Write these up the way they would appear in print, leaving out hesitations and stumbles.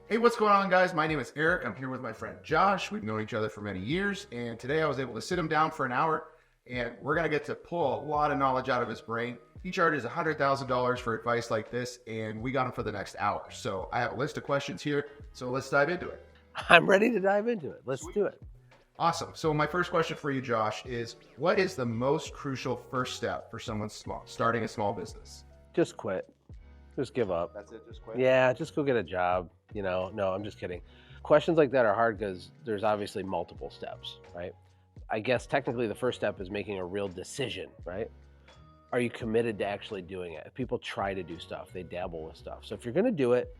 Hey, what's going on, guys? My name is Eric. I'm here with my friend Josh. We've known each other for many years, and today I was able to sit him down for an hour, and we're going to get to pull a lot of knowledge out of his brain. He charges $100,000 for advice like this, and we got him for the next hour. So I have a list of questions here, so let's dive into it. I'm ready to dive into it. Let's do it. Awesome. So my first question for you, Josh, is what is the most crucial first step for someone starting a small business? Just quit. Just give up. That's it, just quit? Yeah, just go get a job. No, I'm just kidding. Questions like that are hard because there's obviously multiple steps, right? I guess technically the first step is making a real decision, right? Are you committed to actually doing it? If people try to do stuff, they dabble with stuff. So if you're going to do it,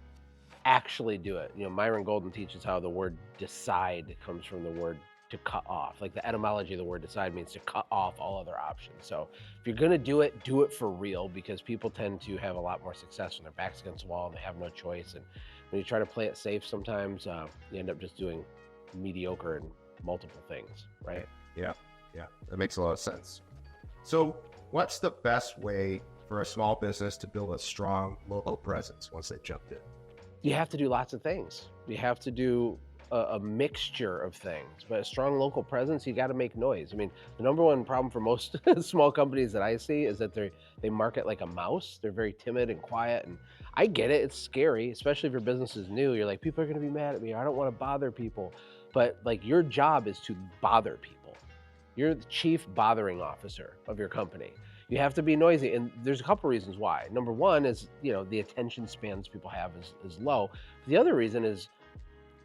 actually do it. Myron Golden teaches how the word decide comes from the word to cut off. Like the etymology of the word decide means to cut off all other options. So if you're gonna do it for real, because people tend to have a lot more success when their back's against the wall and they have no choice. And when you try to play it safe, sometimes you end up just doing mediocre and multiple things, right? Yeah, that makes a lot of sense. So what's the best way for a small business to build a strong local presence once they jumped in? You have to do lots of things. You have to do a mixture of things, but a strong local presence, you got to make noise. I mean, the number one problem for most small companies that I see is that they market like a mouse. They're very timid and quiet, and I get it. It's scary, especially if your business is new. You're like, people are going to be mad at me. I don't want to bother people, but like your job is to bother people. You're the chief bothering officer of your company. You have to be noisy, and there's a couple reasons why. Number one is, the attention spans people have is low. The other reason is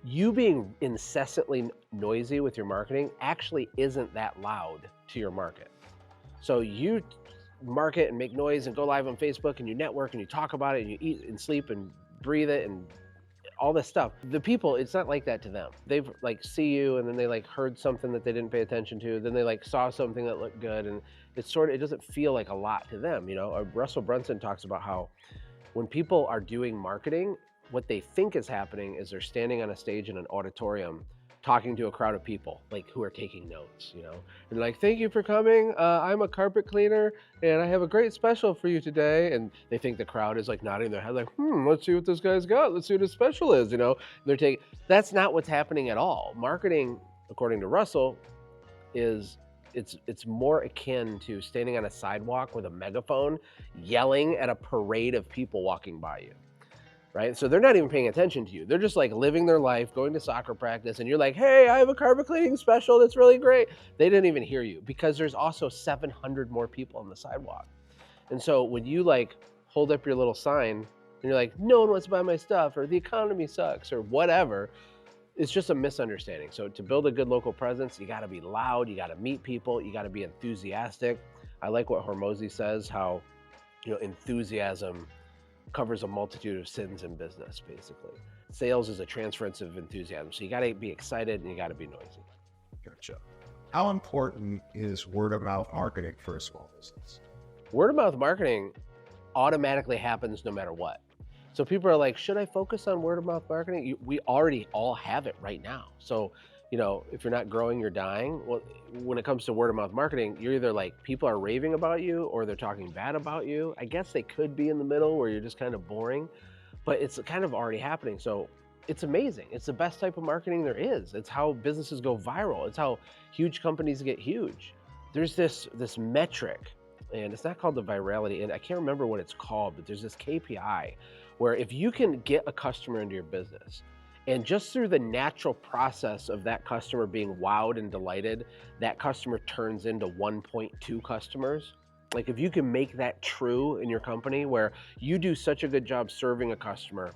you being incessantly noisy with your marketing actually isn't that loud to your market. So you market and make noise and go live on Facebook and you network and you talk about it and you eat and sleep and breathe it and all this stuff. The people, it's not like that to them. They've see you and then they heard something that they didn't pay attention to. Then they saw something that looked good, and it doesn't feel like a lot to them. Russell Brunson talks about how when people are doing marketing, what they think is happening is they're standing on a stage in an auditorium talking to a crowd of people who are taking notes, and like, thank you for coming. I'm a carpet cleaner and I have a great special for you today. And they think the crowd is nodding their head like, let's see what this guy's got. Let's see what his special is, that's not what's happening at all. Marketing, according to Russell, it's more akin to standing on a sidewalk with a megaphone, yelling at a parade of people walking by you. Right? So they're not even paying attention to you. They're just living their life, going to soccer practice, and you're like, hey, I have a carpet cleaning special that's really great. They didn't even hear you because there's also 700 more people on the sidewalk. And so when you hold up your little sign and you're like, no one wants to buy my stuff, or the economy sucks, or whatever, it's just a misunderstanding. So to build a good local presence, you got to be loud, you got to meet people, you got to be enthusiastic. I like what Hormozy says, how enthusiasm covers a multitude of sins in business, basically. Sales is a transference of enthusiasm. So you got to be excited and you got to be noisy. Gotcha. How important is word of mouth marketing for a small business? Word of mouth marketing automatically happens no matter what. So people are like, should I focus on word of mouth marketing? We already all have it right now. So, if you're not growing, you're dying. Well, when it comes to word of mouth marketing, you're either people are raving about you or they're talking bad about you. I guess they could be in the middle where you're just kind of boring, but it's kind of already happening. So it's amazing. It's the best type of marketing there is. It's how businesses go viral. It's how huge companies get huge. There's this metric, and it's not called the virality, and I can't remember what it's called, but there's this KPI where if you can get a customer into your business, and just through the natural process of that customer being wowed and delighted, that customer turns into 1.2 customers. If you can make that true in your company, where you do such a good job serving a customer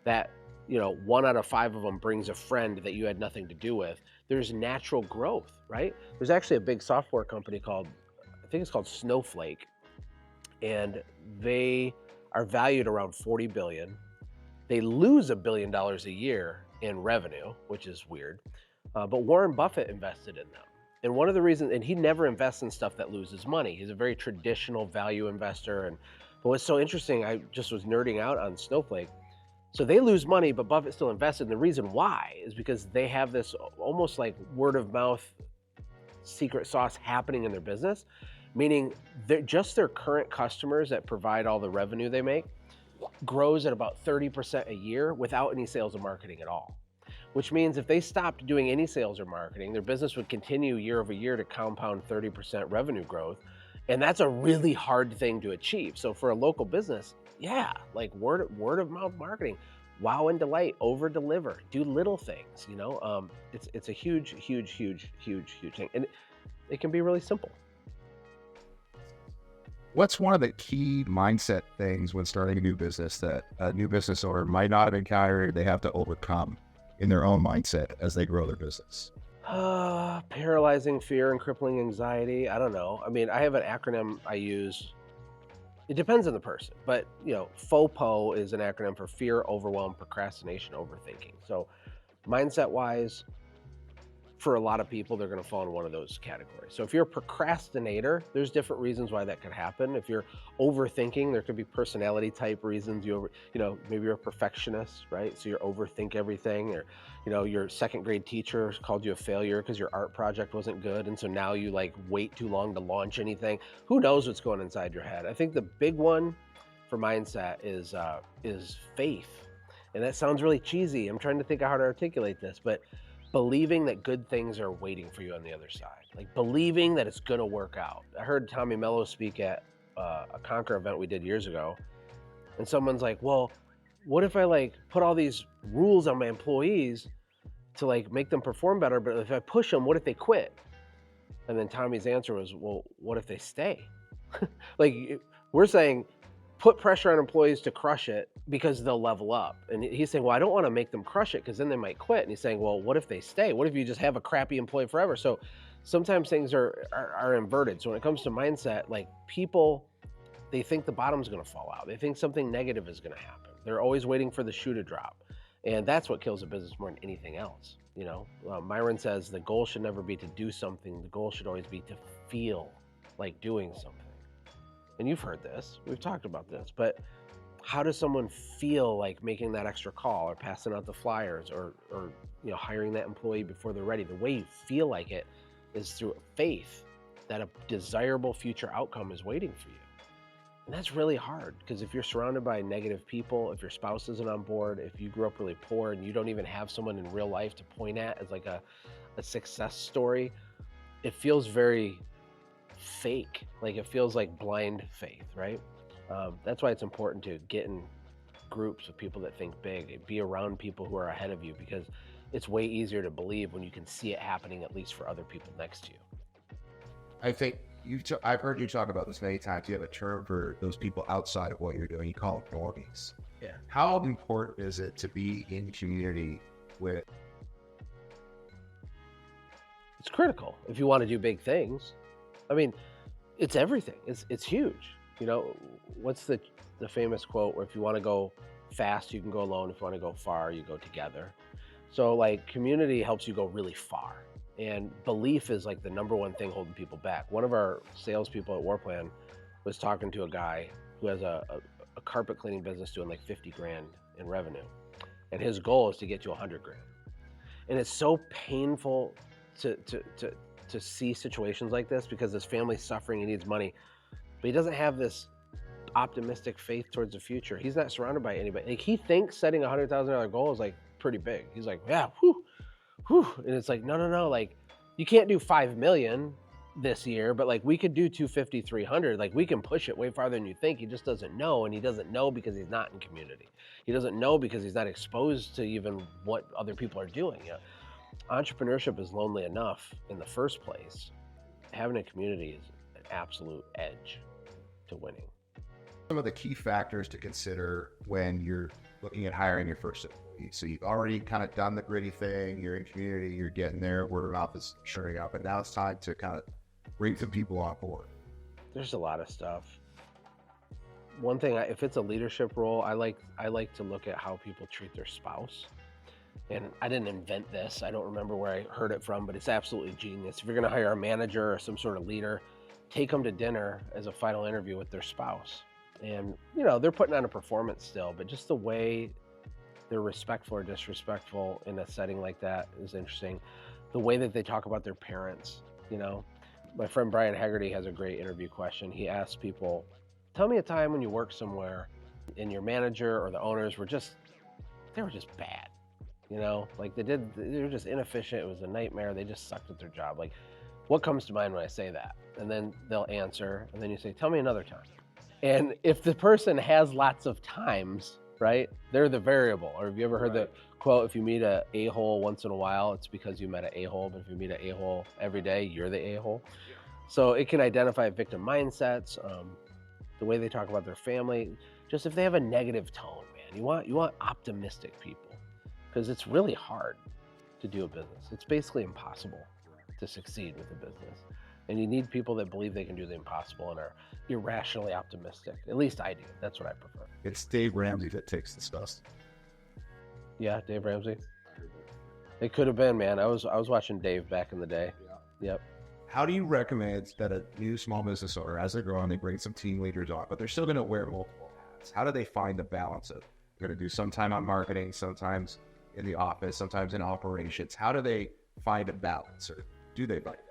that 1 out of 5 of them brings a friend that you had nothing to do with, there's natural growth, right? There's actually a big software company I think it's called Snowflake, and they are valued around 40 billion. They lose $1 billion a year in revenue, which is weird. But Warren Buffett invested in them. And one of the reasons, and he never invests in stuff that loses money. He's a very traditional value investor. But what's so interesting, I just was nerding out on Snowflake. So they lose money, but Buffett still invested. And the reason why is because they have this almost like word of mouth secret sauce happening in their business, meaning they're just their current customers that provide all the revenue they make. grows at about 30% a year without any sales and marketing at all. Which means if they stopped doing any sales or marketing, their business would continue year over year to compound 30% revenue growth. And that's a really hard thing to achieve. So for a local business, yeah, like word of mouth marketing, wow and delight, over deliver, do little things, it's a huge thing. And it can be really simple. What's one of the key mindset things when starting a new business that a new business owner might not have encountered, they have to overcome in their own mindset as they grow their business? Paralyzing fear and crippling anxiety. I don't know. I mean, I have an acronym I use. It depends on the person, but FOPO is an acronym for fear, overwhelm, procrastination, overthinking. So mindset wise, for a lot of people, they're going to fall in one of those categories. So if you're a procrastinator, there's different reasons why that could happen. If you're overthinking, there could be personality type reasons. Maybe you're a perfectionist, right? So you overthink everything, or your second grade teacher called you a failure because your art project wasn't good, and so now you like wait too long to launch anything. Who knows what's going inside your head? I think the big one for mindset is faith, and that sounds really cheesy. I'm trying to think of how to articulate this, but believing that good things are waiting for you on the other side, like believing that it's going to work out. I heard Tommy Mello speak at a Conquer event we did years ago, and someone's like, well, what if I like put all these rules on my employees to like make them perform better, but if I push them, what if they quit? And then Tommy's answer was, well, what if they stay? Like, we're saying put pressure on employees to crush it because they'll level up. And he's saying, well, I don't want to make them crush it because then they might quit. And he's saying, well, what if they stay? What if you just have a crappy employee forever? So sometimes things are inverted. So when it comes to mindset, like people, they think the bottom's going to fall out. They think something negative is going to happen. They're always waiting for the shoe to drop. And that's what kills a business more than anything else. Myron says the goal should never be to do something. The goal should always be to feel like doing something. And you've heard this, we've talked about this, but how does someone feel like making that extra call or passing out the flyers or hiring that employee before they're ready? The way you feel like it is through faith that a desirable future outcome is waiting for you. And that's really hard because if you're surrounded by negative people, if your spouse isn't on board, if you grew up really poor and you don't even have someone in real life to point at as like a success story, it feels very fake. Like it feels like blind faith, right? That's why it's important to get in groups of people that think big, be around people who are ahead of you, because it's way easier to believe when you can see it happening, at least for other people next to you. I think I've heard you talk about this many times. You have a term for those people outside of what you're doing. You call them normies. Yeah. How important is it to be in community with? It's critical if you want to do big things. I mean, it's everything. It's huge. What's the famous quote where if you want to go fast, you can go alone. If you want to go far, you go together. So like community helps you go really far. And belief is like the number one thing holding people back. One of our salespeople at Warplan was talking to a guy who has a carpet cleaning business doing like 50 grand in revenue. And his goal is to get to 100 grand. And it's so painful to see situations like this because his family's suffering, he needs money, but he doesn't have this optimistic faith towards the future. He's not surrounded by anybody. Like he thinks setting a $100,000 goal is like pretty big. He's like, yeah, whew. And it's like, no. Like you can't do 5 million this year, but like we could do 250, 300. Like we can push it way farther than you think. He just doesn't know. And he doesn't know because he's not in community. He doesn't know because he's not exposed to even what other people are doing. Entrepreneurship is lonely enough in the first place. Having a community is an absolute edge to winning. Some of the key factors to consider when you're looking at hiring your first employee. So you've already kind of done the gritty thing, you're in community, you're getting there, word of mouth is showing up, and now it's time to kind of bring some people on board. There's a lot of stuff. One thing, if it's a leadership role, I like to look at how people treat their spouse. And I didn't invent this. I don't remember where I heard it from, but it's absolutely genius. If you're going to hire a manager or some sort of leader, take them to dinner as a final interview with their spouse. And, they're putting on a performance still, but just the way they're respectful or disrespectful in a setting like that is interesting. The way that they talk about their parents, My friend Brian Haggerty has a great interview question. He asks people, tell me a time when you work somewhere and your manager or the owners were just bad. Like they were just inefficient. It was a nightmare. They just sucked at their job. Like, what comes to mind when I say that? And then they'll answer, and then you say, tell me another time. And if the person has lots of times, right, they're the variable. Or have you ever heard the quote, if you meet a a-hole once in a while, it's because you met an a-hole, but if you meet an a-hole every day, you're the a-hole. So it can identify victim mindsets, the way they talk about their family, just if they have a negative tone, man. You want optimistic people, because it's really hard to do a business. It's basically impossible to succeed with a business. And you need people that believe they can do the impossible and are irrationally optimistic. At least I do. That's what I prefer. It's Dave Ramsey that takes the stuff. Yeah, Dave Ramsey. It could have been, man. I was watching Dave back in the day. Yeah. Yep. How do you recommend that a new small business owner, as they're growing, they bring some team leaders on, but they're still going to wear multiple hats? How do they find the balance of they're going to do some time on marketing, sometimes in the office, sometimes in operations? How do they find a balance, or do they find it?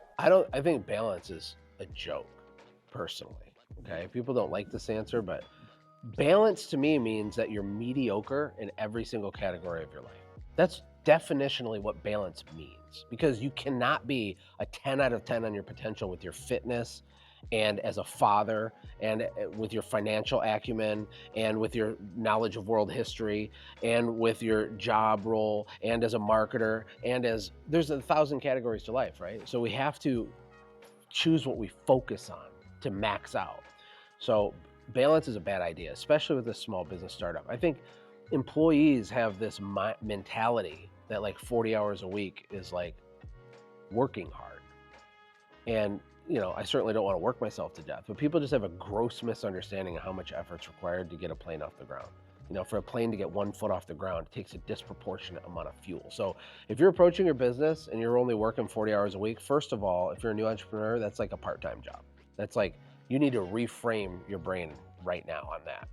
I think balance is a joke, personally. Okay, people don't like this answer, but balance to me means that you're mediocre in every single category of your life. That's definitionally what balance means, because you cannot be a 10 out of 10 on your potential with your fitness and as a father and with your financial acumen and with your knowledge of world history and with your job role and as a marketer and there's 1,000 categories to life, right? So we have to choose what we focus on to max out. So balance is a bad idea, especially with a small business startup. I think employees have this mentality that like 40 hours a week is like working hard. And I certainly don't want to work myself to death, but people just have a gross misunderstanding of how much effort's required to get a plane off the ground. For a plane to get 1 foot off the ground, it takes a disproportionate amount of fuel. So if you're approaching your business and you're only working 40 hours a week, first of all, if you're a new entrepreneur, that's like a part-time job. That's like, you need to reframe your brain right now on that.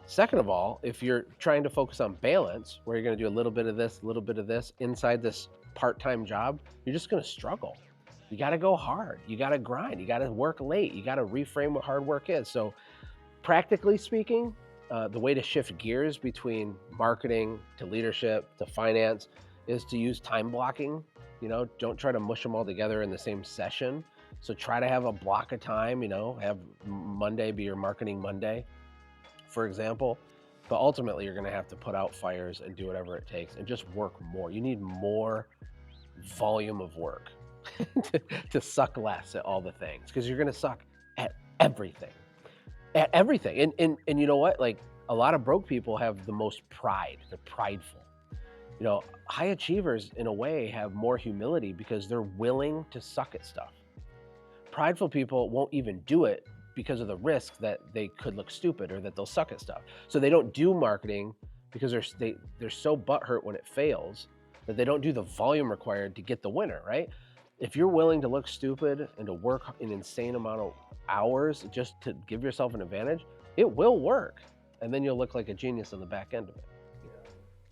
Second of all, if you're trying to focus on balance, where you're going to do a little bit of this inside this part-time job, you're just going to struggle. You got to go hard. You got to grind. You got to work late. You got to reframe what hard work is. So practically speaking, the way to shift gears between marketing to leadership to finance is to use time blocking. Don't try to mush them all together in the same session. So try to have a block of time, have Monday be your marketing Monday, for example. But ultimately, you're going to have to put out fires and do whatever it takes and just work more. You need more volume of work to suck less at all the things, because you're going to suck at everything. And you know what? Like, a lot of broke people have the most pride. They're prideful. High achievers in a way have more humility because they're willing to suck at stuff. Prideful people won't even do it because of the risk that they could look stupid or that they'll suck at stuff. So they don't do marketing because they're so butthurt when it fails that they don't do the volume required to get the winner, right? If you're willing to look stupid and to work an insane amount of hours just to give yourself an advantage, it will work. And then you'll look like a genius on the back end of it.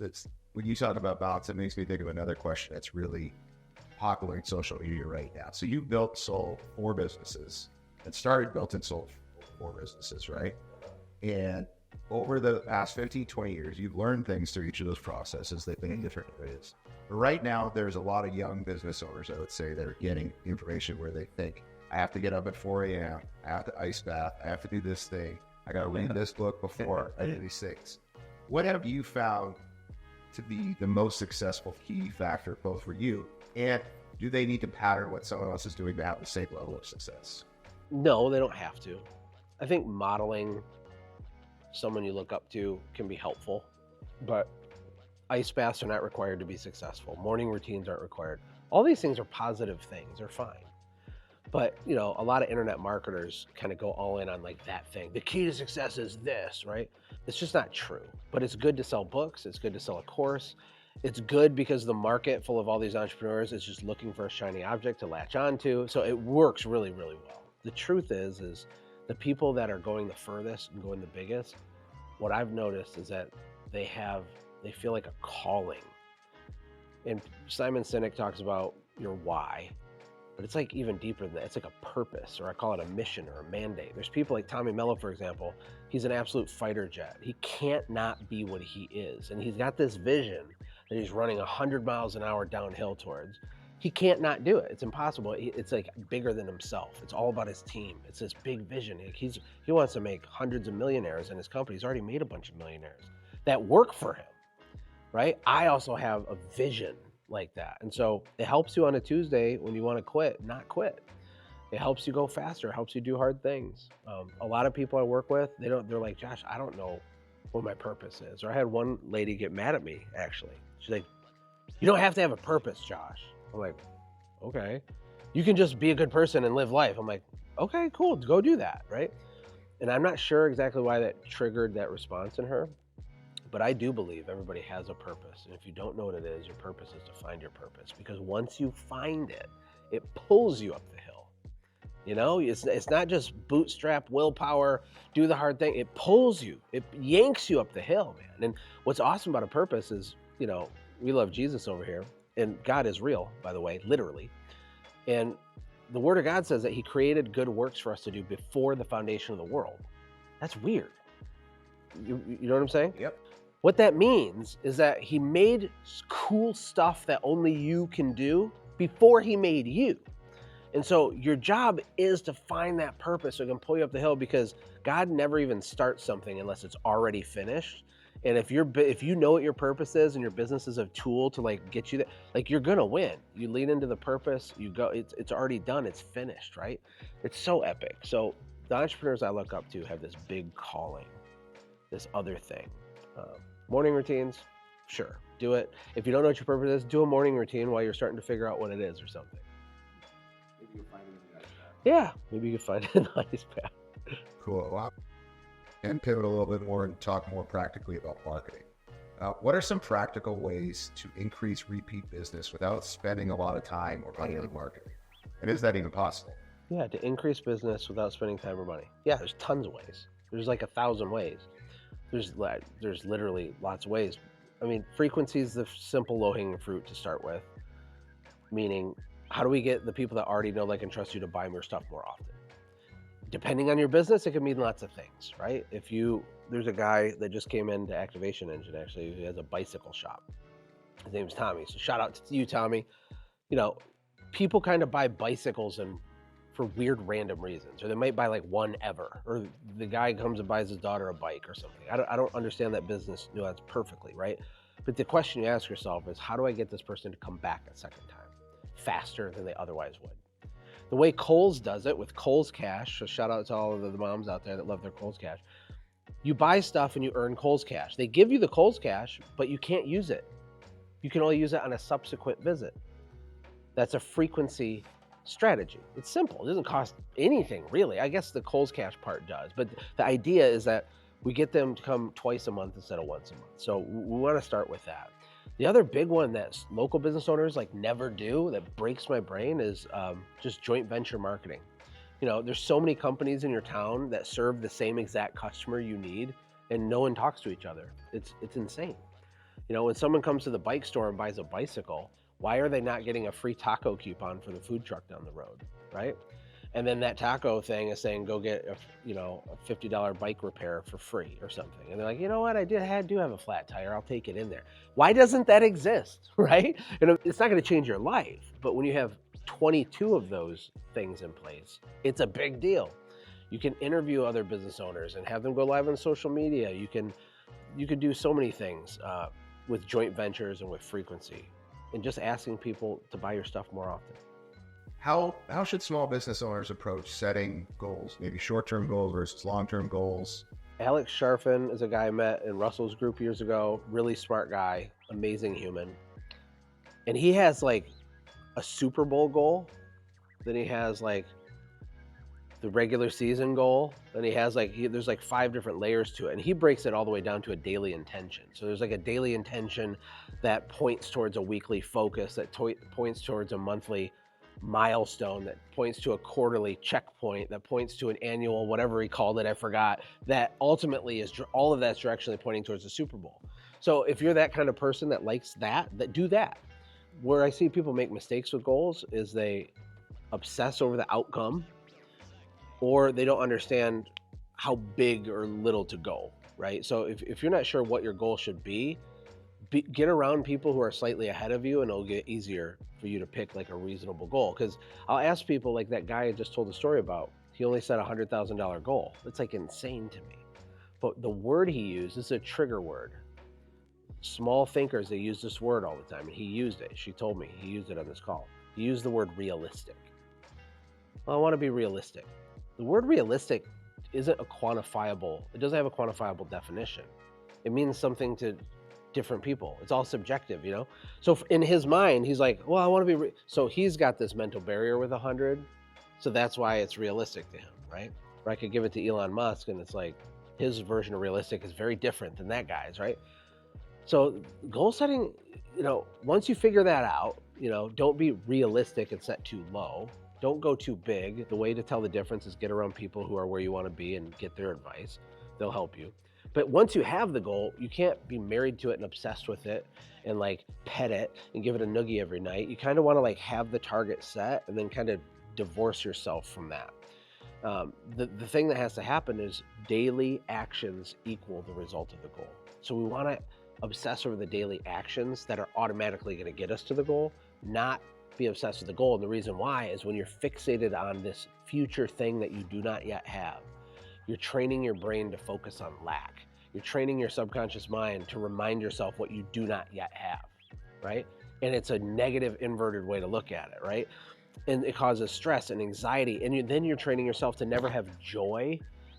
That's when you talk about balance, it makes me think of another question that's really popular in social media right now. So you sold 4 businesses and started, built and sold 4 businesses, right? And over the past 15, 20 years, you've learned things through each of those processes. They've been in different areas. But right now, there's a lot of young business owners, I would say, that are getting information where they think, I have to get up at 4 a.m., I have to ice bath, I have to do this thing, I got to read this book before I do these things. What have you found to be the most successful key factor, both for you, and do they need to pattern what someone else is doing to have the same level of success? No, they don't have to. I think modeling someone you look up to can be helpful, but ice baths are not required to be successful. Morning routines aren't required. All these things are positive things. They're fine. But, a lot of internet marketers kind of go all in on like that thing. The key to success is this, right? It's just not true. But it's good to sell books. It's good to sell a course. It's good because the market full of all these entrepreneurs is just looking for a shiny object to latch onto. So it works really, really well. The truth is the people that are going the furthest and going the biggest, what I've noticed is that they feel like a calling. And Simon Sinek talks about your why. but it's like even deeper than that. It's like a purpose, or I call it a mission or a mandate. There's people like Tommy Mello, for example. He's an absolute fighter jet. He can't not be what he is. And he's got this vision that he's running 100 miles an hour downhill towards. He can't not do it. It's impossible. It's like bigger than himself. It's all about his team. It's this big vision. He wants to make hundreds of millionaires in his company. He's already made a bunch of millionaires that work for him, right? I also have a vision like that. And so it helps you on a Tuesday when you want to quit, not quit. It helps you go faster. It helps you do hard things. A lot of people I work with, they're like, Josh, I don't know what my purpose is. Or I had one lady get mad at me, actually. She's like, you don't have to have a purpose, Josh. I'm like, okay. You can just be a good person and live life. I'm like, okay, cool, go do that, right? And I'm not sure exactly why that triggered that response in her, but I do believe everybody has a purpose. And if you don't know what it is, your purpose is to find your purpose. Because once you find it, it pulls you up the hill. You know, it's not just bootstrap willpower, do the hard thing. It pulls you, it yanks you up the hill, man. And what's awesome about a purpose is, you know, we love Jesus over here, and God is real, by the way, literally. And the Word of God says that He created good works for us to do before the foundation of the world. That's weird. You know what I'm saying? Yep. What that means is that He made cool stuff that only you can do before He made you. And so your job is to find that purpose so it can pull you up the hill, because God never even starts something unless it's already finished. And if you know what your purpose is and your business is a tool to like get you there, like you're gonna win. You lean into the purpose, you go, it's already done, it's finished, right? It's so epic. So the entrepreneurs I look up to have this big calling, this other thing. Morning routines, sure, do it. If you don't know what your purpose is, do a morning routine while you're starting to figure out what it is or something. Maybe you'll find it in the nice path. Yeah, maybe you can find it in a nice path. Cool. Wow. And pivot a little bit more and talk more practically about marketing. What are some practical ways to increase repeat business without spending a lot of time or money on marketing? And is that even possible? Yeah, to increase business without spending time or money. Yeah, there's tons of ways. There's like 1,000 ways. There's literally lots of ways. I mean, frequency is the simple low-hanging fruit to start with. Meaning, how do we get the people that already know, like, and trust you to buy more stuff more often? Depending on your business, it can mean lots of things, right? There's a guy that just came into Activation Engine, actually, who has a bicycle shop. His name's Tommy. So shout out to you, Tommy. You know, people kind of buy bicycles for weird random reasons, or they might buy like one ever, or the guy comes and buys his daughter a bike or something. I don't understand that business nuance perfectly, right? But the question you ask yourself is, how do I get this person to come back a second time faster than they otherwise would? The way Kohl's does it with Kohl's Cash, so shout out to all of the moms out there that love their Kohl's Cash. You buy stuff and you earn Kohl's Cash. They give you the Kohl's Cash, but you can't use it. You can only use it on a subsequent visit. That's a frequency strategy. It's simple. It doesn't cost anything, really. I guess the Kohl's Cash part does, but the idea is that we get them to come twice a month instead of once a month. So we want to start with that. The other big one that local business owners like never do, that breaks my brain, is just joint venture marketing. You know, there's so many companies in your town that serve the same exact customer you need, and no one talks to each other. It's insane. You know, when someone comes to the bike store and buys a bicycle, why are they not getting a free taco coupon for the food truck down the road, right? And then that taco thing is saying, go get a $50 bike repair for free or something. And they're like, you know what? I do have a flat tire. I'll take it in there. Why doesn't that exist, right? And it's not going to change your life, but when you have 22 of those things in place, it's a big deal. You can interview other business owners and have them go live on social media. You can do so many things with joint ventures and with frequency, and just asking people to buy your stuff more often. How should small business owners approach setting goals, maybe short-term goals versus long-term goals? Alex Sharfin is a guy I met in Russell's group years ago. Really smart guy, amazing human. And he has like a Super Bowl goal. Then he has like the regular season goal. Then he has there's like 5 different layers to it. And he breaks it all the way down to a daily intention. So there's like a daily intention that points towards a weekly focus, that points towards a monthly milestone, that points to a quarterly checkpoint, that points to an annual, whatever he called it, I forgot, that ultimately is all of that's directionally pointing towards the Super Bowl. So if you're that kind of person that likes that do that. Where I see people make mistakes with goals is they obsess over the outcome, or they don't understand how big or little to go, right? So if you're not sure what your goal should be, get around people who are slightly ahead of you, and it'll get easier for you to pick like a reasonable goal. Because I'll ask people, like that guy I just told the story about, he only set $100,000 goal. It's like insane to me. But the word he used is a trigger word. Small thinkers, they use this word all the time, and he used it. She told me he used it on this call. He used the word realistic. Well, I want to be realistic. The word realistic isn't a quantifiable, it doesn't have a quantifiable definition. It means something to different people. It's all subjective, you know? So in his mind, he's like, well, I want to be, so he's got this mental barrier with 100. So that's why it's realistic to him, right? Or I could give it to Elon Musk, and it's like, his version of realistic is very different than that guy's, right? So goal setting, you know, once you figure that out, you know, don't be realistic and set too low. Don't go too big. The way to tell the difference is get around people who are where you want to be and get their advice. They'll help you. But once you have the goal, you can't be married to it and obsessed with it and like pet it and give it a noogie every night. You kind of want to like have the target set and then kind of divorce yourself from that. The thing that has to happen is daily actions equal the result of the goal. So we want to obsess over the daily actions that are automatically going to get us to the goal, not be obsessed with the goal. And the reason why is when you're fixated on this future thing that you do not yet have, you're training your brain to focus on lack. You're training your subconscious mind to remind yourself what you do not yet have, right? And it's a negative inverted way to look at it, right? And it causes stress and anxiety. And then you're training yourself to never have joy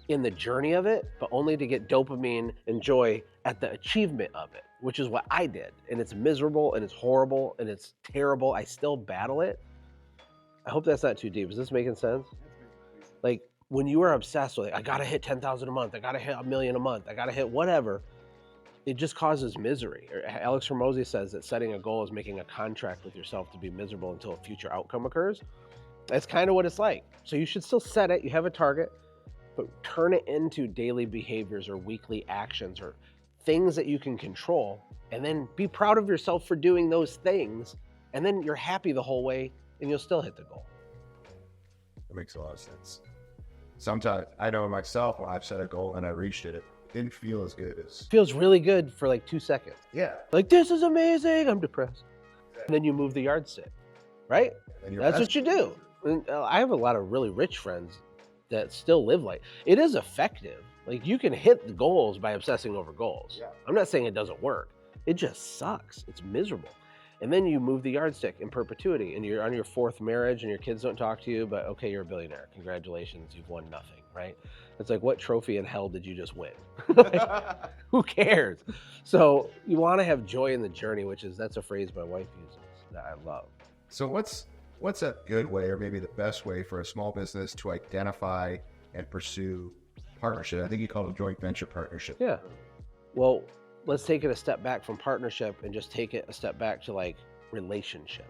in the journey of it, but only to get dopamine and joy at the achievement of it, which is what I did. And it's miserable and it's horrible and it's terrible. I still battle it. I hope that's not too deep. Is this making sense? Like when you are obsessed with it, I gotta hit 10,000 a month, I gotta hit 1 million a month, I gotta hit whatever, it just causes misery. Alex Hormozy says that setting a goal is making a contract with yourself to be miserable until a future outcome occurs. That's kind of what it's like. So you should still set it, you have a target, but turn it into daily behaviors or weekly actions or things that you can control, and then be proud of yourself for doing those things, and then you're happy the whole way and you'll still hit the goal. That makes a lot of sense. Sometimes I know myself when I've set a goal and I reached it, it didn't feel as good as. Feels really good for like 2 seconds. Yeah. Like, this is amazing, I'm depressed. Exactly. And then you move the yardstick, right? That's what you do. And I have a lot of really rich friends that still live like, it is effective. Like you can hit the goals by obsessing over goals. Yeah. I'm not saying it doesn't work. It just sucks. It's miserable. And then you move the yardstick in perpetuity and you're on your 4th marriage and your kids don't talk to you, but okay, you're a billionaire. Congratulations, you've won nothing, right? It's like, what trophy in hell did you just win? Like, who cares? So you want to have joy in the journey, that's a phrase my wife uses that I love. So what's a good way or maybe the best way for a small business to identify and pursue partnership? I think you call it a joint venture partnership. Yeah. Well, let's take it a step back from partnership and just take it a step back to like relationship.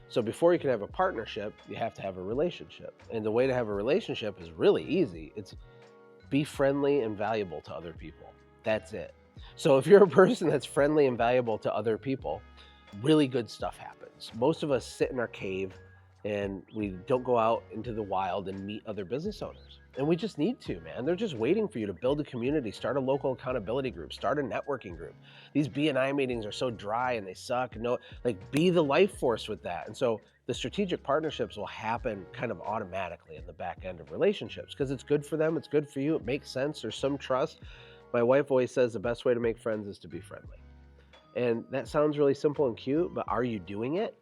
So before you can have a partnership, you have to have a relationship. And the way to have a relationship is really easy. It's be friendly and valuable to other people. That's it. So if you're a person that's friendly and valuable to other people, really good stuff happens. Most of us sit in our cave and we don't go out into the wild and meet other business owners. And we just need to, man. They're just waiting for you to build a community, start a local accountability group, start a networking group. These B&I meetings are so dry and they suck. No, like be the life force with that. And so the strategic partnerships will happen kind of automatically in the back end of relationships because it's good for them, it's good for you, it makes sense, there's some trust. My wife always says the best way to make friends is to be friendly. And that sounds really simple and cute, but are you doing it?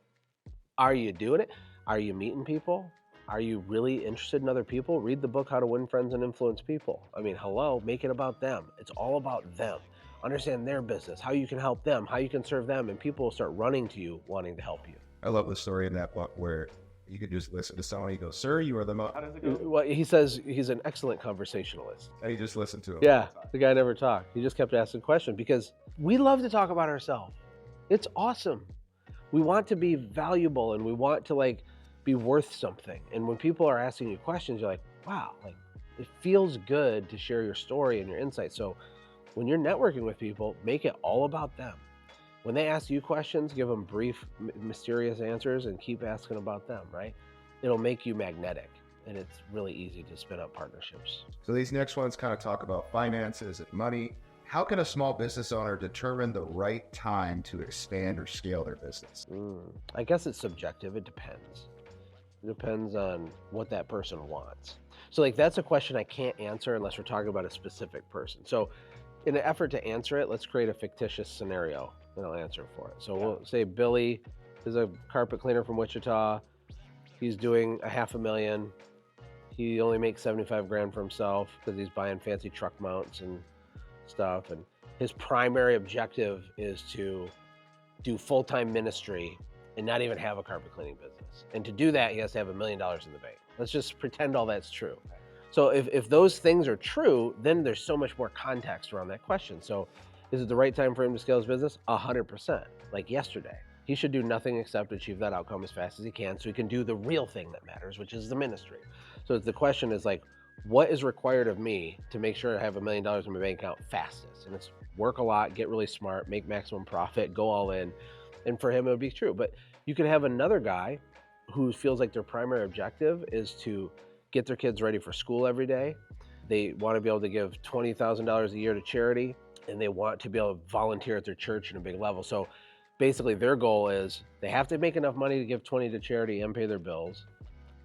Are you doing it? Are you meeting people? Are you really interested in other people? Read the book, How to Win Friends and Influence People. I mean, hello, make it about them. It's all about them. Understand their business, how you can help them, how you can serve them, and people will start running to you, wanting to help you. I love the story in that book where you could just listen to someone, you go, sir, you are the most. How does it go? Well, he says he's an excellent conversationalist. And you just listen to him. Yeah, the guy never talked. He just kept asking questions because we love to talk about ourselves. It's awesome. We want to be valuable and we want to like be worth something. And when people are asking you questions, you're like, wow, like it feels good to share your story and your insights. So when you're networking with people, make it all about them. When they ask you questions, give them brief, mysterious answers and keep asking about them, right? it'll make you magnetic, and it's really easy to spin up partnerships. So these next ones kind of talk about finances and money. How can a small business owner determine the right time to expand or scale their business? I guess it's subjective. It depends. It depends on what that person wants. So like that's a question I can't answer unless we're talking about a specific person. So in an effort to answer it, let's create a fictitious scenario and I'll answer for it. So we'll say Billy is a carpet cleaner from Wichita. He's doing $500,000. He only makes 75 grand for himself because he's buying fancy truck mounts and stuff. And his primary objective is to do full-time ministry and not even have a carpet cleaning business. And to do that, he has to have $1 million in the bank. Let's just pretend all that's true. So if those things are true, then there's so much more context around that question. So is it the right time for him to scale his business? 100%, like yesterday. He should do nothing except achieve that outcome as fast as he can so he can do the real thing that matters, which is the ministry. So the question is like, what is required of me to make sure I have $1 million in my bank account fastest? And it's work a lot, get really smart, make maximum profit, go all in. And for him, it would be true. But you could have another guy who feels like their primary objective is to get their kids ready for school every day. They want to be able to give $20,000 a year to charity, and they want to be able to volunteer at their church in a big level. So basically their goal is they have to make enough money to give 20 to charity and pay their bills,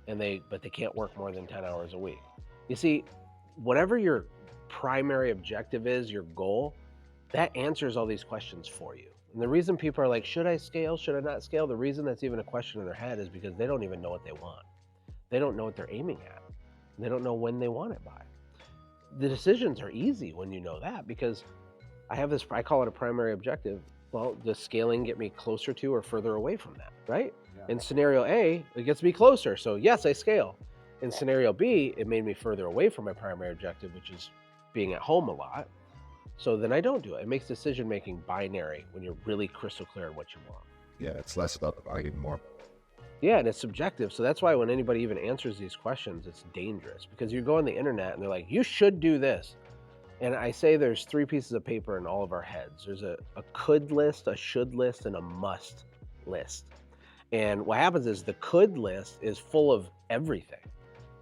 but they can't work more than 10 hours a week. You see, whatever your primary objective is, your goal, that answers all these questions for you. And the reason people are like, should I scale? Should I not scale? The reason that's even a question in their head is because they don't even know what they want. They don't know what they're aiming at. They don't know when they want it by. The decisions are easy when you know that, because I call it a primary objective. Well, does scaling get me closer to or further away from that, right? Yeah. In scenario A, it gets me closer. So yes, I scale. In scenario B, it made me further away from my primary objective, which is being at home a lot. So then I don't do it. It makes decision-making binary when you're really crystal clear on what you want. Yeah, it's less about the value, more. Yeah, and it's subjective. So that's why when anybody even answers these questions, it's dangerous, because you go on the internet and they're like, you should do this. And I say there's 3 pieces of paper in all of our heads. There's a could list, a should list, and a must list. And what happens is the could list is full of everything.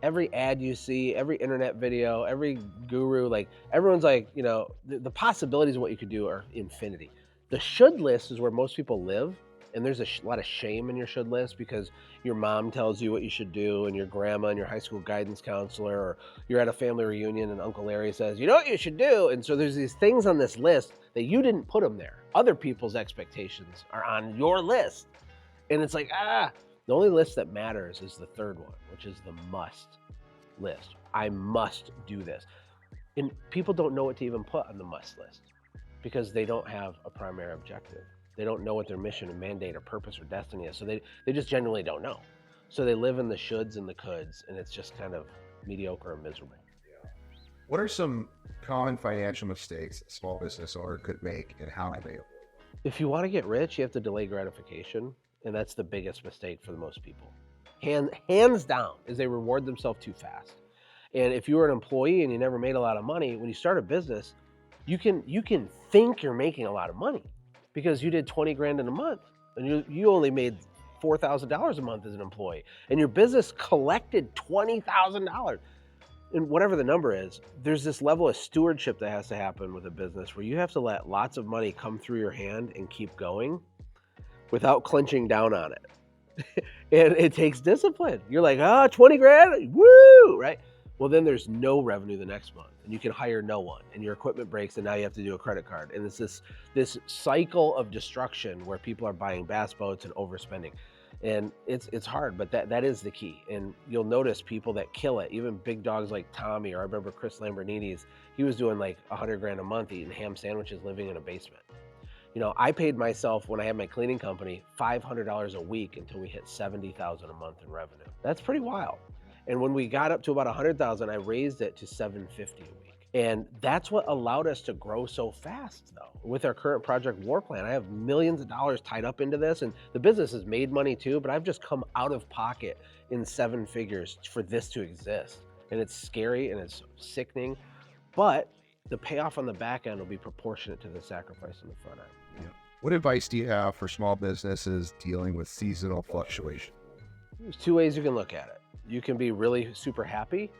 Every ad you see, every internet video, every guru, like everyone's like, the possibilities of what you could do are infinity. The should list is where most people live. And there's a lot of shame in your should list because your mom tells you what you should do, and your grandma and your high school guidance counselor, or you're at a family reunion and Uncle Larry says, you know what you should do? And so there's these things on this list that you didn't put them there. Other people's expectations are on your list. And it's like, the only list that matters is the third one, which is the must list. I must do this. And people don't know what to even put on the must list because they don't have a primary objective. They don't know what their mission and mandate or purpose or destiny is. So they just genuinely don't know. So they live in the shoulds and the coulds, and it's just kind of mediocre and miserable. What are some common financial mistakes a small business owner could make, and how can they avoid them? If you want to get rich, you have to delay gratification. And that's the biggest mistake for most people. Hands down, is they reward themselves too fast. And if you were an employee and you never made a lot of money, when you start a business, you can think you're making a lot of money because you did 20 grand in a month and you only made $4,000 a month as an employee, and your business collected $20,000. And whatever the number is, there's this level of stewardship that has to happen with a business where you have to let lots of money come through your hand and keep going without clenching down on it. And it takes discipline. You're like, 20 grand, woo, right? Well, then there's no revenue the next month, and you can hire no one, and your equipment breaks, and now you have to do a credit card. And it's this cycle of destruction where people are buying bass boats and overspending. And it's hard, but that is the key. And you'll notice people that kill it, even big dogs like Tommy, or I remember Chris Lamborghini's, he was doing like 100 grand a month eating ham sandwiches, living in a basement. I paid myself, when I had my cleaning company, $500 a week until we hit $70,000 a month in revenue. That's pretty wild. And when we got up to about 100,000, I raised it to $750 a week. And that's what allowed us to grow so fast, though. With our current Project War Plan, I have millions of dollars tied up into this, and the business has made money too, but I've just come out of pocket in 7 figures for this to exist. And it's scary and it's sickening, but the payoff on the back end will be proportionate to the sacrifice on the front end. Yeah. What advice do you have for small businesses dealing with seasonal fluctuation? There's two ways you can look at it. You can be really super happy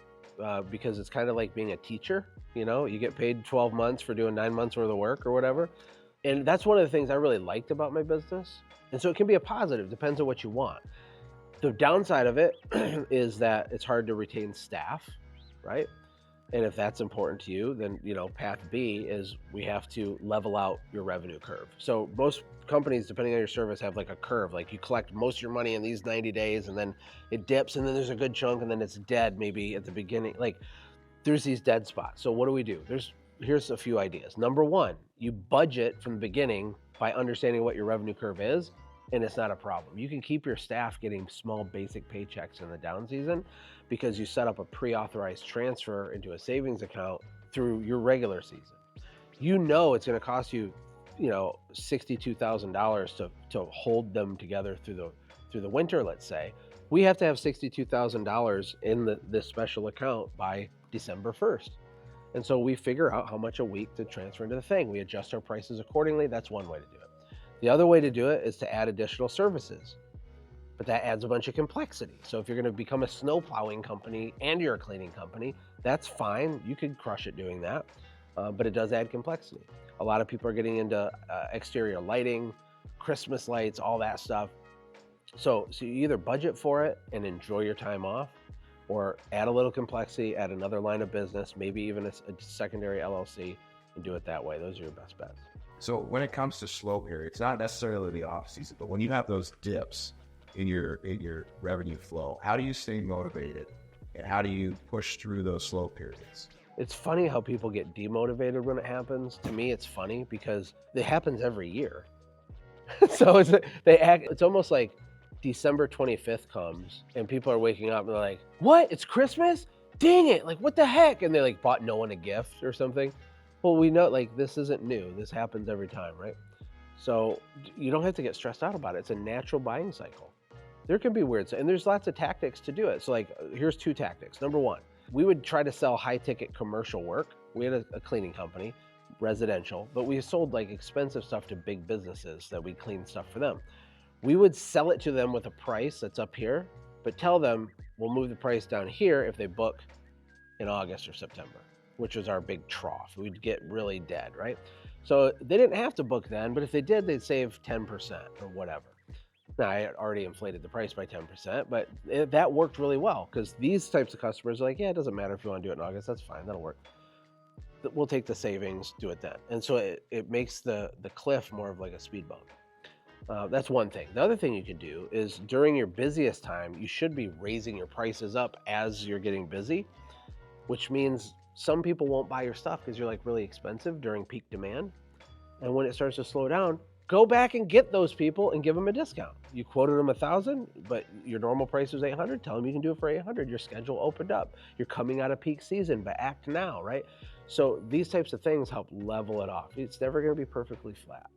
because it's kind of like being a teacher. You get paid 12 months for doing 9 months worth of work or whatever. And that's one of the things I really liked about my business. And so it can be a positive, depends on what you want. The downside of it is that it's hard to retain staff, right? And if that's important to you, then path B is we have to level out your revenue curve. So most companies, depending on your service, have like a curve. Like you collect most of your money in these 90 days and then it dips and then there's a good chunk and then it's dead maybe at the beginning. Like there's these dead spots. So what do? Here's a few ideas. Number one, you budget from the beginning by understanding what your revenue curve is, and it's not a problem. You can keep your staff getting small basic paychecks in the down season because you set up a pre-authorized transfer into a savings account through your regular season. It's going to cost you, $62,000 to hold them together through the winter, let's say. We have to have $62,000 in this special account by December 1st. And so we figure out how much a week to transfer into the thing. We adjust our prices accordingly. That's one way to do it. The other way to do it is to add additional services, but that adds a bunch of complexity. So if you're going to become a snow plowing company and you're a cleaning company, that's fine. You could crush it doing that, but it does add complexity. A lot of people are getting into exterior lighting, Christmas lights, all that stuff. So you either budget for it and enjoy your time off, or add a little complexity, add another line of business, maybe even a secondary LLC, and do it that way. Those are your best bets. So when it comes to slow period, it's not necessarily the off season, but when you have those dips in your revenue flow, how do you stay motivated and how do you push through those slow periods? It's funny how people get demotivated when it happens. To me, it's funny because it happens every year. So it's almost like December 25th comes and people are waking up and they're like, what? It's Christmas? Dang it. Like, what the heck? And they like bought no one a gift or something. Well, we know like this isn't new. This happens every time, right? So you don't have to get stressed out about it. It's a natural buying cycle. There can be weird, and there's lots of tactics to do it. So like, here's two tactics. Number one, we would try to sell high ticket commercial work. We had a cleaning company, residential, but we sold like expensive stuff to big businesses that we clean stuff for them. We would sell it to them with a price that's up here, but tell them we'll move the price down here if they book in August or September, which was our big trough. We'd get really dead, right? So they didn't have to book then, but if they did, they'd save 10% or whatever. Now, I had already inflated the price by 10%, but that worked really well because these types of customers are like, yeah, it doesn't matter if you want to do it in August, that's fine, that'll work. We'll take the savings, do it then. And so it makes the cliff more of like a speed bump. That's one thing. The other thing you can do is during your busiest time, you should be raising your prices up as you're getting busy, which means some people won't buy your stuff because you're like really expensive during peak demand. And when it starts to slow down, go back and get those people and give them a discount. You quoted them 1,000, but your normal price was 800. Tell them you can do it for 800. Your schedule opened up. You're coming out of peak season, but act now, right? So these types of things help level it off. It's never going to be perfectly flat,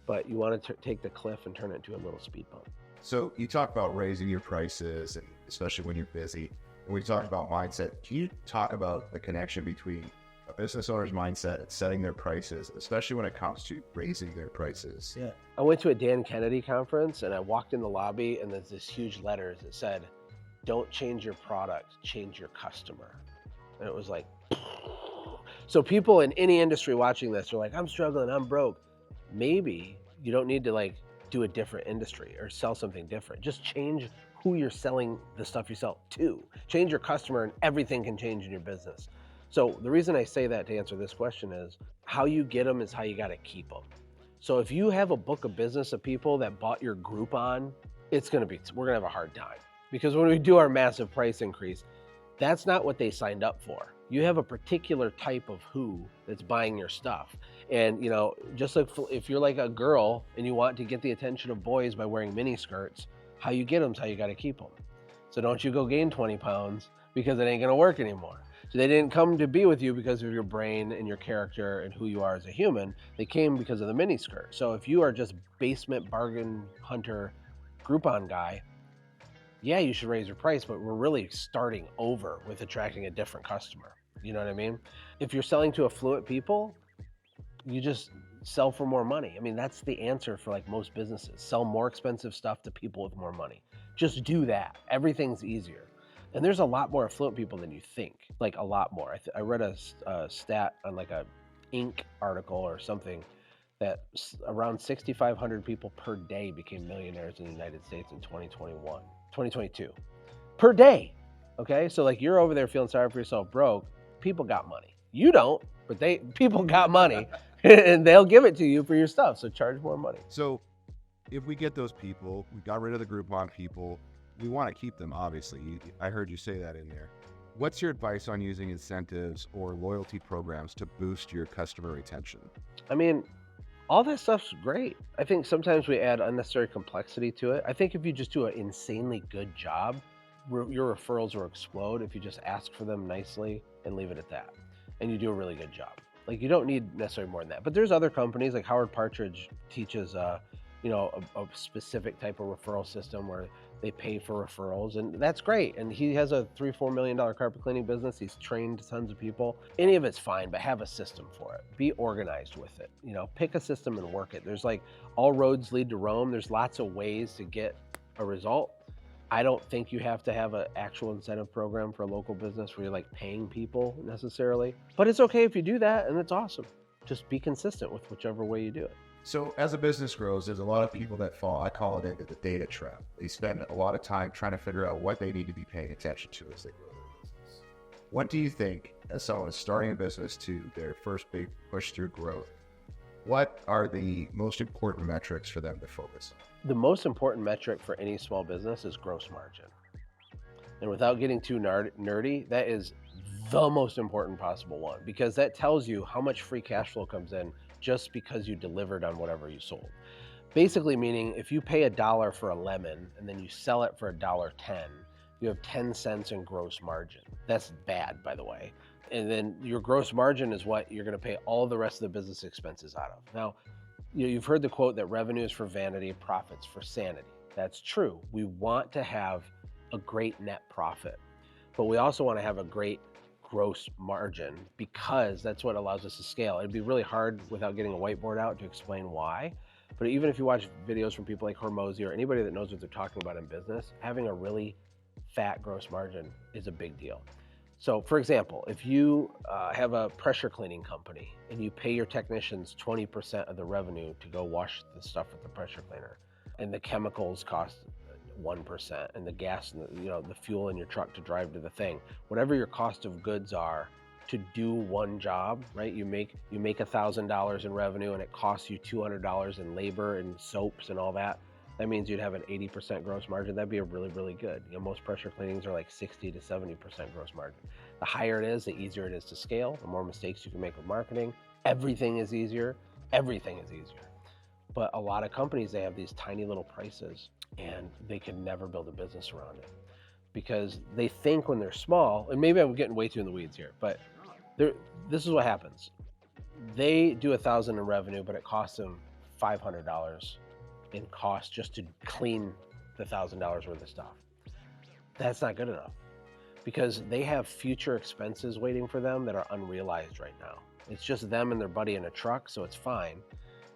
but you want to take the cliff and turn it into a little speed bump. So you talk about raising your prices, and especially when you're busy. And we talked about mindset. Can you talk about the connection between a business owner's mindset and setting their prices, especially when it comes to raising their prices? Yeah. I went to a Dan Kennedy conference and I walked in the lobby and there's this huge letters that said, don't change your product, change your customer. And it was like, so people in any industry watching this are like, I'm struggling, I'm broke. Maybe you don't need to like do a different industry or sell something different. Just change who you're selling the stuff you sell to. Change your customer and everything can change in your business. So the reason I say that to answer this question is how you get them is how you got to keep them. So if you have a book of business of people that bought your Groupon, we're going to have a hard time because when we do our massive price increase, that's not what they signed up for. You have a particular type of who that's buying your stuff. And just like if you're like a girl and you want to get the attention of boys by wearing mini skirts, how you get them is how you got to keep them. So don't you go gain 20 pounds because it ain't going to work anymore. So they didn't come to be with you because of your brain and your character and who you are as a human. They came because of the mini skirt. So if you are just basement bargain hunter Groupon guy, yeah, you should raise your price, but we're really starting over with attracting a different customer. You know what I mean? If you're selling to affluent people, you just sell for more money. I mean, that's the answer for like most businesses. Sell more expensive stuff to people with more money. Just do that. Everything's easier. And there's a lot more affluent people than you think, like a lot more. I read a stat on like a Inc. article or something that around 6,500 people per day became millionaires in the United States in 2022, per day. Okay, so like you're over there feeling sorry for yourself broke. People got money. You don't, but people got money and they'll give it to you for your stuff. So charge more money. So if we get those people, we got rid of the Groupon people, we want to keep them, obviously. I heard you say that in there. What's your advice on using incentives or loyalty programs to boost your customer retention? I mean, all that stuff's great. I think sometimes we add unnecessary complexity to it. I think if you just do an insanely good job, your referrals will explode if you just ask for them nicely and leave it at that. And you do a really good job. Like you don't need necessarily more than that. But there's other companies like Howard Partridge teaches, a specific type of referral system where they pay for referrals, and that's great. And he has a $3-4 million carpet cleaning business. He's trained tons of people. Any of it's fine, but have a system for it. Be organized with it. Pick a system and work it. There's like all roads lead to Rome. There's lots of ways to get a result. I don't think you have to have an actual incentive program for a local business where you're like paying people necessarily, but it's okay if you do that, and it's awesome. Just be consistent with whichever way you do it. So as a business grows, there's a lot of people that fall, I call it, into the data trap. They spend a lot of time trying to figure out what they need to be paying attention to as they grow their business. What do you think, as someone is starting a business to their first big push through growth, what are the most important metrics for them to focus on? The most important metric for any small business is gross margin. And without getting too nerdy, that is the most important possible one, because that tells you how much free cash flow comes in just because you delivered on whatever you sold. Basically meaning if you pay $1 for a lemon and then you sell it for $1.10, you have 10 cents in gross margin. That's bad, by the way. And then your gross margin is what you're gonna pay all the rest of the business expenses out of. Now, you've heard the quote that revenue is for vanity, profits for sanity. That's true. We want to have a great net profit, but we also want to have a great gross margin because that's what allows us to scale. It'd be really hard without getting a whiteboard out to explain why. But even if you watch videos from people like Hormozy or anybody that knows what they're talking about in business, having a really fat gross margin is a big deal. So for example, if you have a pressure cleaning company and you pay your technicians 20% of the revenue to go wash the stuff with the pressure cleaner, and the chemicals cost 1%, and the gas and the fuel in your truck to drive to the thing, whatever your cost of goods are to do one job, right? You make $1,000 in revenue and it costs you $200 in labor and soaps and all that. That means you'd have an 80% gross margin. That'd be a really, really good. Most pressure cleanings are like 60 to 70% gross margin. The higher it is, the easier it is to scale, the more mistakes you can make with marketing. Everything is easier. Everything is easier. But a lot of companies, they have these tiny little prices and they can never build a business around it because they think when they're small, and maybe I'm getting way too in the weeds here, but this is what happens. They do $1,000 in revenue, but it costs them $500 in cost just to clean the $1,000 worth of stuff. That's not good enough because they have future expenses waiting for them that are unrealized right now. It's just them and their buddy in a truck, so it's fine.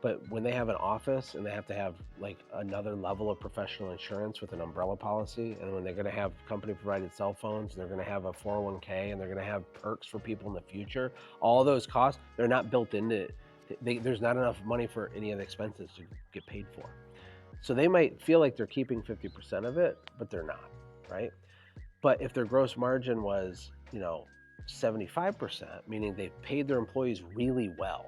But when they have an office and they have to have like another level of professional insurance with an umbrella policy, and when they're going to have company provided cell phones, and they're going to have a 401k, and they're going to have perks for people in the future, all those costs, they're not built into it. There's not enough money for any of the expenses to get paid for. So they might feel like they're keeping 50% of it, but they're not, right? But if their gross margin was, 75%, meaning they've paid their employees really well,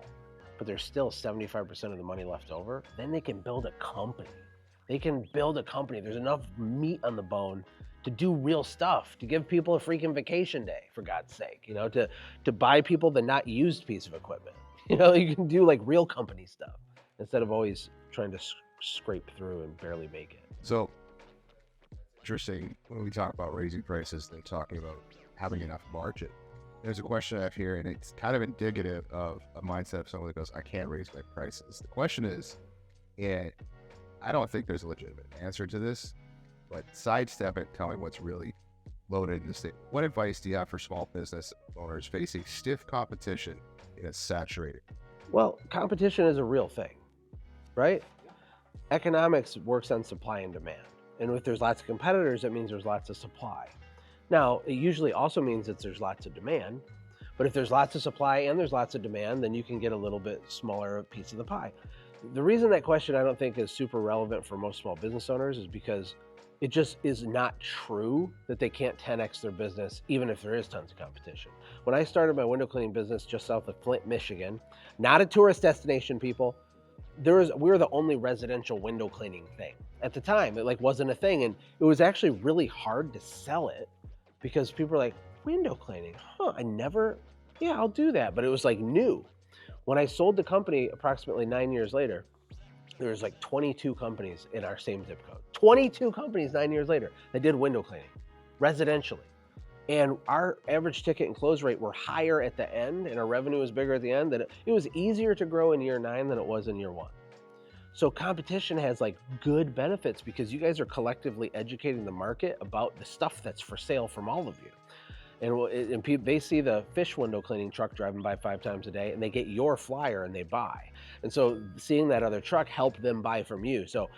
but there's still 75% of the money left over, then they can build a company. They can build a company. There's enough meat on the bone to do real stuff, to give people a freaking vacation day, for God's sake, to buy people the not used piece of equipment. You can do like real company stuff instead of always trying to scrape through and barely make it. So interesting when we talk about raising prices and talking about having enough margin. There's a question I have here, and it's kind of indicative of a mindset of someone that goes, I can't raise my prices. The question is, and I don't think there's a legitimate answer to this, but sidestep it, tell me what's really loaded in this thing. What advice do you have for small business owners facing stiff competition in a saturated? Well, competition is a real thing, right? Economics works on supply and demand. And if there's lots of competitors, that means there's lots of supply. Now, it usually also means that there's lots of demand. But if there's lots of supply and there's lots of demand, then you can get a little bit smaller piece of the pie. The reason that question I don't think is super relevant for most small business owners is because it just is not true that they can't 10x their business even if there is tons of competition. When I started my window cleaning business just south of Flint, Michigan, not a tourist destination, people, we were the only residential window cleaning thing. At the time, it like wasn't a thing, and it was actually really hard to sell it because people were like, window cleaning, huh, yeah, I'll do that. But it was like new. When I sold the company approximately 9 years later, there was like 22 companies in our same zip code. 22 companies 9 years later that did window cleaning, residentially. And our average ticket and close rate were higher at the end, and our revenue was bigger at the end. It was easier to grow in year 9 than it was in year 1. So competition has like good benefits because you guys are collectively educating the market about the stuff that's for sale from all of you. And they see the fish window cleaning truck driving by 5 times a day, and they get your flyer and they buy. And so seeing that other truck help them buy from you. So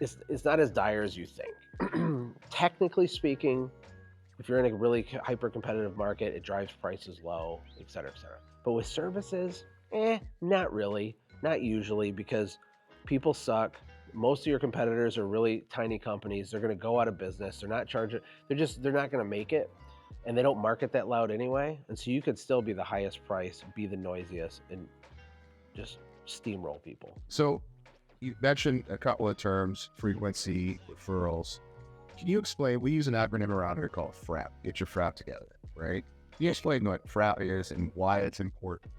it's not as dire as you think. Technically speaking, if you're in a really hyper competitive market, it drives prices low, et cetera, et cetera. But with services, not really, not usually, because people suck. Most of your competitors are really tiny companies. They're going to go out of business. They're not charging. They're not going to make it. And they don't market that loud anyway. And so you could still be the highest price, be the noisiest, and just steamroll people. So you mentioned a couple of terms, frequency, referrals. Can you explain, we use an acronym around here called Frap, get your Frap together, right? Can you explain what Frap is and why it's important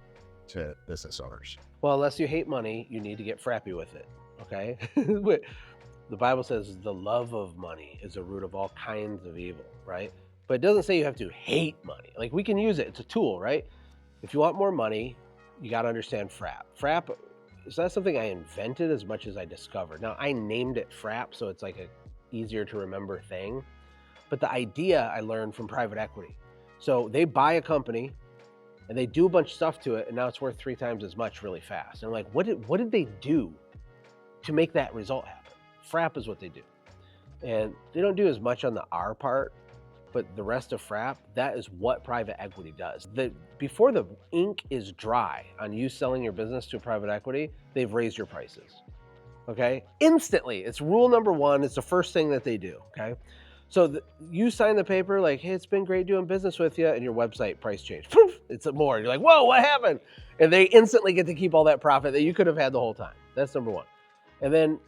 to business owners? Well, unless you hate money, you need to get frappy with it, okay? The Bible says the love of money is the root of all kinds of evil, right? But it doesn't say you have to hate money. Like, we can use it, it's a tool, right? If you want more money, you got to understand Frap. Frap is not something I invented as much as I discovered. Now, I named it Frap, so it's like a easier to remember thing. But the idea I learned from private equity. So they buy a company and they do a bunch of stuff to it, and now it's worth 3 times as much really fast. And I'm like, what did they do to make that result happen? Frap is what they do. And they don't do as much on the R part, but the rest of Frap, that is what private equity does. Before the ink is dry on you selling your business to private equity, they've raised your prices, okay? Instantly, it's rule number 1, it's the first thing that they do, okay? So you sign the paper like, hey, it's been great doing business with you, and your website price changed. Poof, it's more. You're like, whoa, what happened? And they instantly get to keep all that profit that you could have had the whole time. That's number 1. And then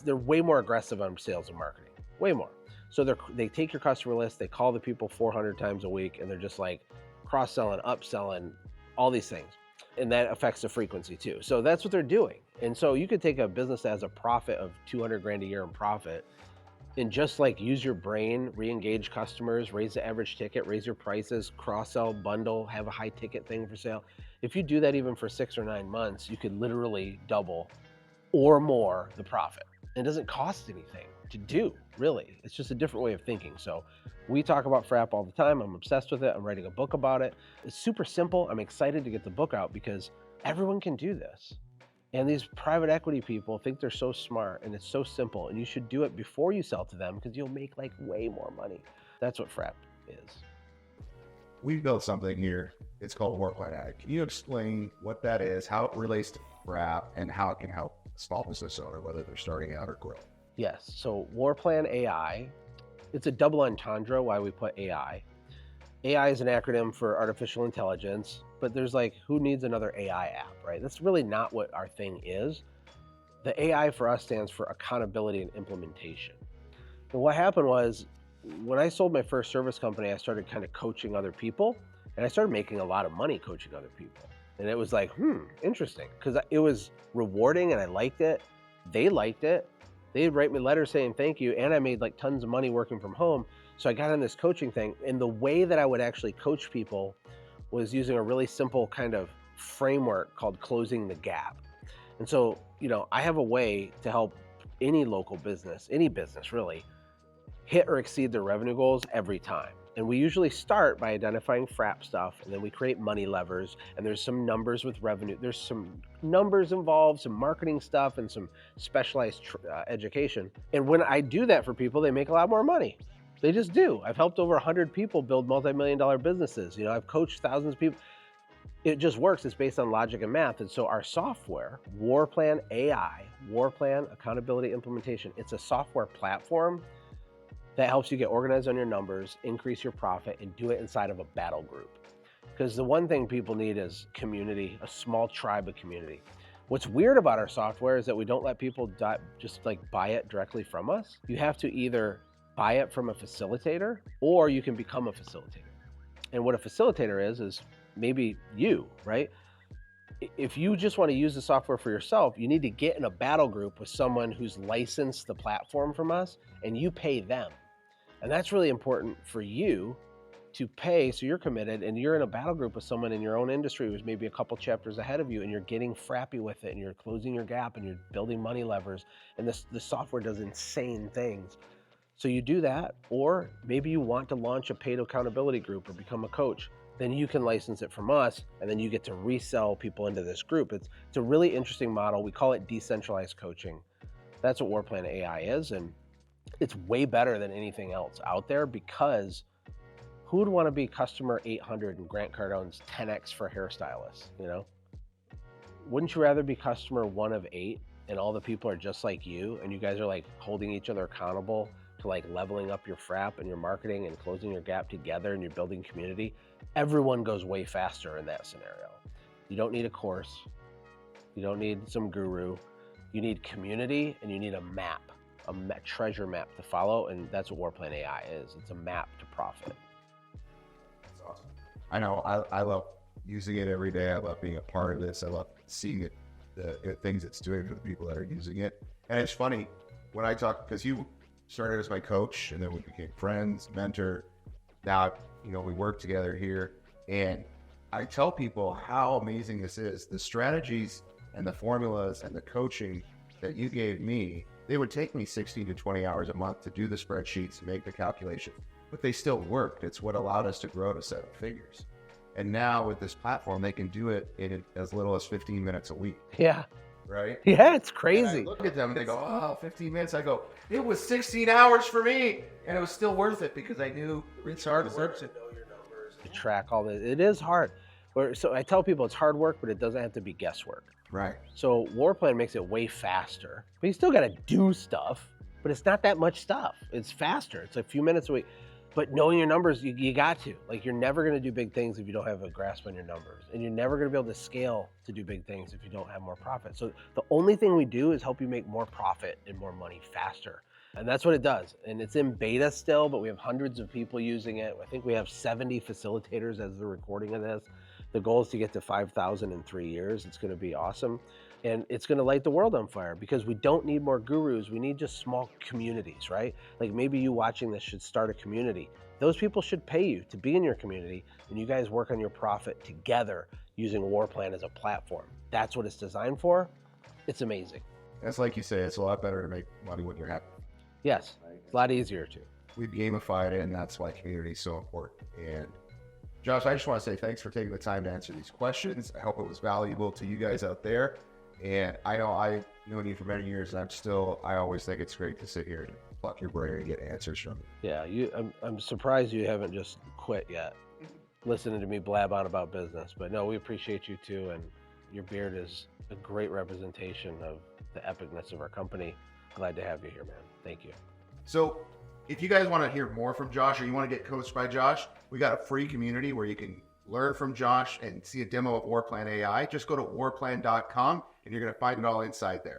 they're way more aggressive on sales and marketing, way more. So they take your customer list, they call the people 400 times a week, and they're just like cross-selling, upselling, all these things. And that affects the frequency too. So that's what they're doing. And so you could take a business that has a profit of 200 grand a year in profit and just like use your brain, re-engage customers, raise the average ticket, raise your prices, cross-sell, bundle, have a high ticket thing for sale. If you do that even for 6 or 9 months, you could literally double or more the profit. It doesn't cost anything to do, really. It's just a different way of thinking. So we talk about Frap all the time. I'm obsessed with it. I'm writing a book about it. It's super simple. I'm excited to get the book out because everyone can do this. And these private equity people think they're so smart, and it's so simple, and you should do it before you sell to them because you'll make like way more money. That's what Frap is. We built something here. It's called Workline AI. Can you explain what that is, how it relates to Frap, and how it can help a small business owner, whether they're starting out or growing? Yes, so Warplan AI, it's a double entendre why we put AI. AI is an acronym for artificial intelligence, but there's like, who needs another AI app, right? That's really not what our thing is. The AI for us stands for accountability and implementation. And what happened was, when I sold my first service company, I started kind of coaching other people, and I started making a lot of money coaching other people. And it was like, interesting, because it was rewarding and I liked it. They liked it. They'd write me letters saying thank you, and I made like tons of money working from home. So I got on this coaching thing, and the way that I would actually coach people was using a really simple kind of framework called closing the gap. And so, I have a way to help any local business, any business really, hit or exceed their revenue goals every time. And we usually start by identifying Frap stuff, and then we create money levers, and there's some numbers with revenue. There's some numbers involved, some marketing stuff, and some specialized education. And when I do that for people, they make a lot more money. They just do. I've helped over 100 people build multi-million-dollar businesses. You know, I've coached thousands of people. It just works. It's based on logic and math. And so our software, WarPlan AI, WarPlan Accountability Implementation, it's a software platform that helps you get organized on your numbers, increase your profit, and do it inside of a battle group. Because the one thing people need is community, a small tribe of community. What's weird about our software is that we don't let people just like buy it directly from us. You have to either buy it from a facilitator, or you can become a facilitator. And what a facilitator is maybe you, right? If you just want to use the software for yourself, you need to get in a battle group with someone who's licensed the platform from us, and you pay them. And that's really important for you to pay, so you're committed, and you're in a battle group with someone in your own industry who's maybe a couple chapters ahead of you, and you're getting frappy with it, and you're closing your gap, and you're building money levers, and the software does insane things. So you do that, or maybe you want to launch a paid accountability group or become a coach. Then you can license it from us, and then you get to resell people into this group. It's a really interesting model. We call it decentralized coaching. That's what WarPlan AI is, and it's way better than anything else out there, because who would want to be customer 800 and Grant Cardone's 10x for hairstylists, you know? Wouldn't you rather be customer 1 of 8 and all the people are just like you, and you guys are like holding each other accountable to like leveling up your Frap and your marketing and closing your gap together, and you're building community? Everyone goes way faster in that scenario. You don't need a course. You don't need some guru. You need community, and you need a map, a treasure map to follow. And that's what WarPlan AI is. It's a map to profit. That's awesome. I know I love using it every day. I love being a part of this. I love seeing it, the things it's doing for the people that are using it. And it's funny when I talk, because you started as my coach, and then we became friends, mentor. Now, you know, we work together here, and I tell people how amazing this is. The strategies and the formulas and the coaching that you gave me, they would take me 16 to 20 hours a month to do the spreadsheets, make the calculations, but they still worked. It's what allowed us to grow to 7 figures. And now with this platform, they can do it in as little as 15 minutes a week. Yeah. Right? Yeah, it's And crazy. I look at them and they go, oh, 15 minutes. I go, it was 16 hours for me. And it was still worth it, because I knew it's hard work to know your numbers. To track all this. It is hard. So I tell people it's hard work, but it doesn't have to be guesswork. Right. So WarPlan makes it way faster, but you still got to do stuff, but it's not that much stuff. It's faster. It's a few minutes a week. But knowing your numbers, you got to. Like, you're never going to do big things if you don't have a grasp on your numbers. And you're never going to be able to scale to do big things if you don't have more profit. So the only thing we do is help you make more profit and more money faster. And that's what it does. And it's in beta still, but we have hundreds of people using it. I think we have 70 facilitators as the recording of this. The goal is to get to 5,000 in 3 years. It's going to be awesome. And it's going to light the world on fire, because we don't need more gurus. We need just small communities, right? Like, maybe you watching this should start a community. Those people should pay you to be in your community, and you guys work on your profit together using WarPlan as a platform. That's what it's designed for. It's amazing. That's like you say, it's a lot better to make money when you're happy. Yes, it's a lot easier too. We've gamified it, and that's why community is so important. And Josh, I just want to say thanks for taking the time to answer these questions. I hope it was valuable to you guys out there. And I know I've known you for many years, and I always think it's great to sit here and pluck your brain and get answers from you. Yeah, I'm surprised you haven't just quit yet, listening to me blab on about business. But no, we appreciate you too, and your beard is a great representation of the epicness of our company. Glad to have you here, man. Thank you. So if you guys want to hear more from Josh, or you want to get coached by Josh, we got a free community where you can learn from Josh and see a demo of WarPlan AI. Just go to warplan.com, and you're going to find it all inside there.